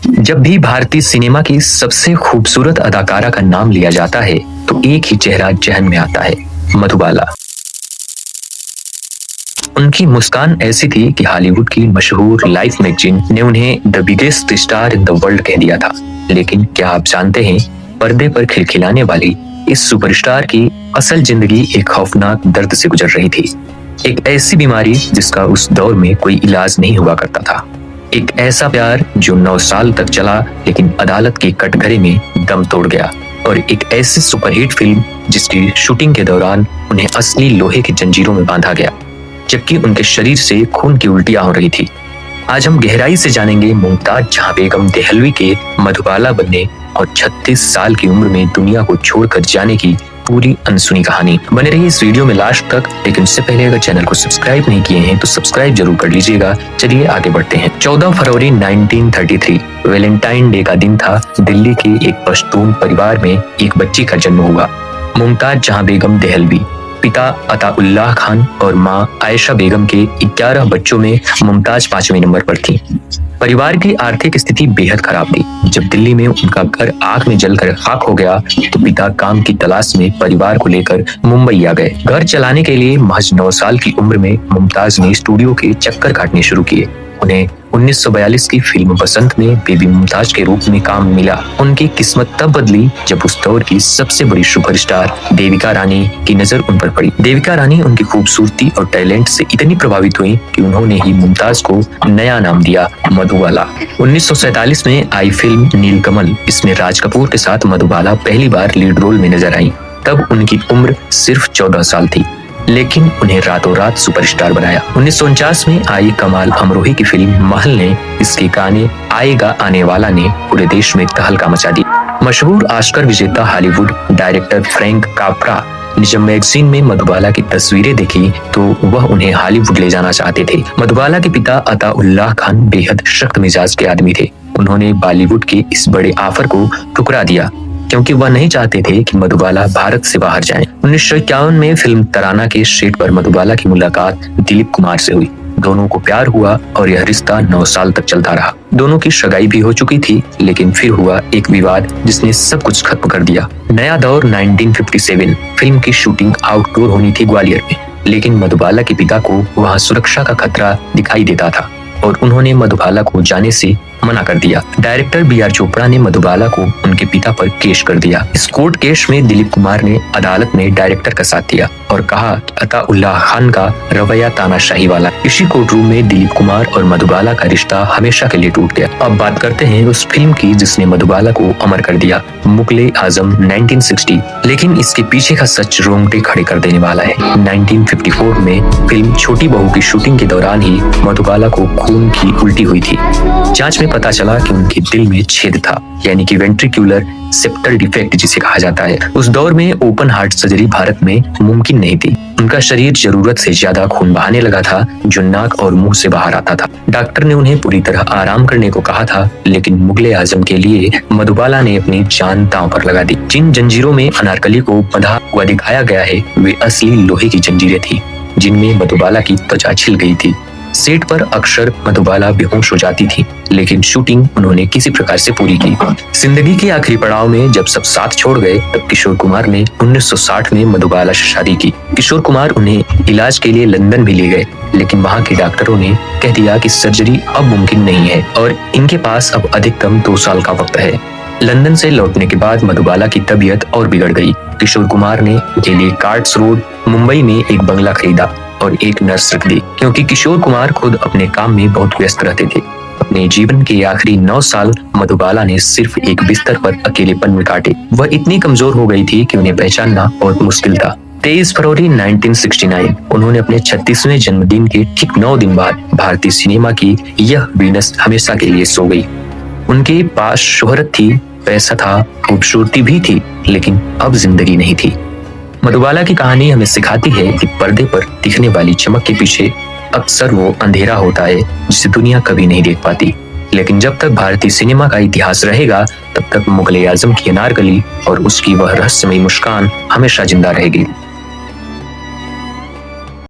जब भी भारतीय सिनेमा की सबसे खूबसूरत अदाकारा का नाम लिया जाता है तो एक ही चेहरा जहन में आता है, मधुबाला। उनकी मुस्कान ऐसी थी कि हॉलीवुड की मशहूर लाइफ मैगजीन ने उन्हें the biggest star in the world कह दिया था। लेकिन क्या आप जानते हैं, पर्दे पर खिलखिलाने वाली इस सुपरस्टार की असल जिंदगी एक खौफनाक दर्द से गुजर रही थी। एक ऐसी बीमारी जिसका उस दौर में कोई इलाज नहीं हुआ करता था। एक ऐसा प्यार जो 9 साल तक चला लेकिन अदालत के कटघरे में दम तोड़ गया। और एक ऐसी सुपरहिट फिल्म जिसकी शूटिंग के दौरान उन्हें असली लोहे की जंजीरों में बांधा गया, जबकि उनके शरीर से खून की उल्टियां हो रही थी। आज हम गहराई से जानेंगे मुमताज जहां बेगम देहलवी के मधुबाला बनने और 36 साल की उम्र में दुनिया को छोड़कर जाने की पूरी अनसुनी कहानी। बने रहिए इस वीडियो में लास्ट तक, लेकिन उससे पहले अगर चैनल को सब्सक्राइब नहीं किए हैं तो सब्सक्राइब जरूर कर लीजिएगा। चलिए आगे बढ़ते हैं। 14 फरवरी 1933 वैलेंटाइन डे का दिन था। दिल्ली के एक पश्तून परिवार में एक बच्ची का जन्म हुआ, मुमताज जहां बेगम देहलवी। पिता अताउल्लाह खान और मां आयशा बेगम के 11 बच्चों में मुमताज 5वें नंबर पर थी। परिवार की आर्थिक स्थिति बेहद खराब थी। जब दिल्ली में उनका घर आग में जलकर खाक हो गया तो पिता काम की तलाश में परिवार को लेकर मुंबई आ गए। घर चलाने के लिए महज 9 साल की उम्र में मुमताज ने स्टूडियो के चक्कर काटने शुरू किए। उन्हें 1942 की फिल्म बसंत में बेबी मुमताज के रूप में काम मिला। उनकी किस्मत तब बदली जब उस दौर की सबसे बड़ी सुपरस्टार देविका रानी की नजर उन पर पड़ी। देविका रानी उनकी खूबसूरती और टैलेंट से इतनी प्रभावित हुई कि उन्होंने ही मुमताज को नया नाम दिया, मधुबाला। 1947 में आई फिल्म नीलकमल, इसमें राज कपूर के साथ मधुबाला पहली बार लीड रोल में नजर आई। तब उनकी उम्र सिर्फ 14 साल थी, लेकिन उन्हें रातों रात सुपरस्टार बनाया। 1949 में आई कमाल अमरोही की फिल्म महल ने इसके गाने आएगा आने वाला ने पूरे देश में तहलका मचा दी। मशहूर ऑस्कर विजेता हॉलीवुड डायरेक्टर फ्रैंक काप्रा ने जब मैगजीन में मधुबाला की तस्वीरें देखी तो वह उन्हें हॉलीवुड ले जाना चाहते थे। मधुबाला के पिता अताउल्लाह खान बेहद सख्त मिजाज के आदमी थे। उन्होंने बॉलीवुड के इस बड़े ऑफर को ठुकरा दिया क्योंकि वह नहीं चाहते थे कि मधुबाला भारत से बाहर जाएं। 1951 में फिल्म तराना के सेट पर मधुबाला की मुलाकात दिलीप कुमार से हुई। दोनों को प्यार हुआ और यह रिश्ता 9 साल तक चलता रहा। दोनों की सगाई भी हो चुकी थी, लेकिन फिर हुआ एक विवाद जिसने सब कुछ खत्म कर दिया। नया दौर 1957। फिल्म की शूटिंग आउटडोर होनी थी ग्वालियर में, लेकिन मधुबाला के पिता को वहाँ सुरक्षा का खतरा दिखाई देता था और उन्होंने मधुबाला को जाने से मना कर दिया। Director B.R. चोपड़ा ने मधुबाला को उनके पिता पर केस कर दिया। इस कोर्ट केस में दिलीप कुमार ने अदालत में डायरेक्टर का साथ दिया और कहा कि अताउल्लाह खान का रवैया तानाशाही वाला। इसी कोर्ट रूम में दिलीप कुमार और मधुबाला का रिश्ता हमेशा के लिए टूट गया। अब बात करते हैं उस फिल्म की जिसने मधुबाला को अमर कर दिया, मुगले आजम 1960। लेकिन इसके पीछे का सच रोंगटे खड़े कर देने वाला है। 1954 में फिल्म छोटी बहू की शूटिंग के दौरान ही मधुबाला को खून की उल्टी हुई थी। जांच में पता चला कि उनके दिल में छेद था, यानी कि वेंट्रिकुलर सेप्टल डिफेक्ट जिसे कहा जाता है। उस दौर में ओपन हार्ट सर्जरी भारत में मुमकिन नहीं थी। उनका शरीर जरूरत से ज्यादा खून बहाने लगा था जो नाक और मुंह से बाहर आता था। डॉक्टर ने उन्हें पूरी तरह आराम करने को कहा था, लेकिन मुगले आजम के लिए मधुबाला ने अपनी जान दांव पर लगा दी। जिन जंजीरों में अनारकली को बंधा हुआ दिखाया गया है वे असली लोहे की जंजीरें थी, जिनमें मधुबाला की त्वचा छिल गई थी। सेट पर अक्सर मधुबाला बेहोश हो जाती थी, लेकिन शूटिंग उन्होंने किसी प्रकार से पूरी की। जिंदगी के आखिरी पड़ाव में जब सब साथ छोड़ गए तब किशोर कुमार ने 1960 में मधुबाला से शादी की। किशोर कुमार उन्हें इलाज के लिए लंदन भी ले गए, लेकिन वहाँ के डॉक्टरों ने कह दिया कि सर्जरी अब मुमकिन नहीं है और इनके पास अब अधिकतम 2 साल का वक्त है। लंदन से लौटने के बाद मधुबाला की तबीयत और बिगड़ गई। किशोर कुमार ने उनके लिए कार्ट्स रोड मुंबई में एक बंगला खरीदा और एक नर्स रख दी, क्योंकि किशोर कुमार खुद अपने काम में बहुत व्यस्त रहते थे। अपने जीवन के आखिरी 9 साल मधुबाला ने सिर्फ एक बिस्तर पर अकेलेपन में काटे। वह इतनी कमजोर हो गई थी कि उन्हें पहचानना बहुत मुश्किल था। 23 फरवरी 1969 उन्होंने अपने 36वें जन्मदिन के ठीक 9 दिन बाद भारतीय सिनेमा की यह वीनस हमेशा के लिए सो गई। उनके पास शोहरत थी, पैसा था, खूबसूरती भी थी, लेकिन अब जिंदगी नहीं थी। मधुबाला की कहानी हमें सिखाती है कि पर्दे पर दिखने वाली चमक के पीछे अक्सर वो अंधेरा होता है जिसे दुनिया कभी नहीं देख पाती। लेकिन जब तक भारतीय सिनेमा का इतिहास रहेगा तब तक मुगले आजम की अनारकली और उसकी वह रहस्यमयी मुस्कान हमेशा जिंदा रहेगी।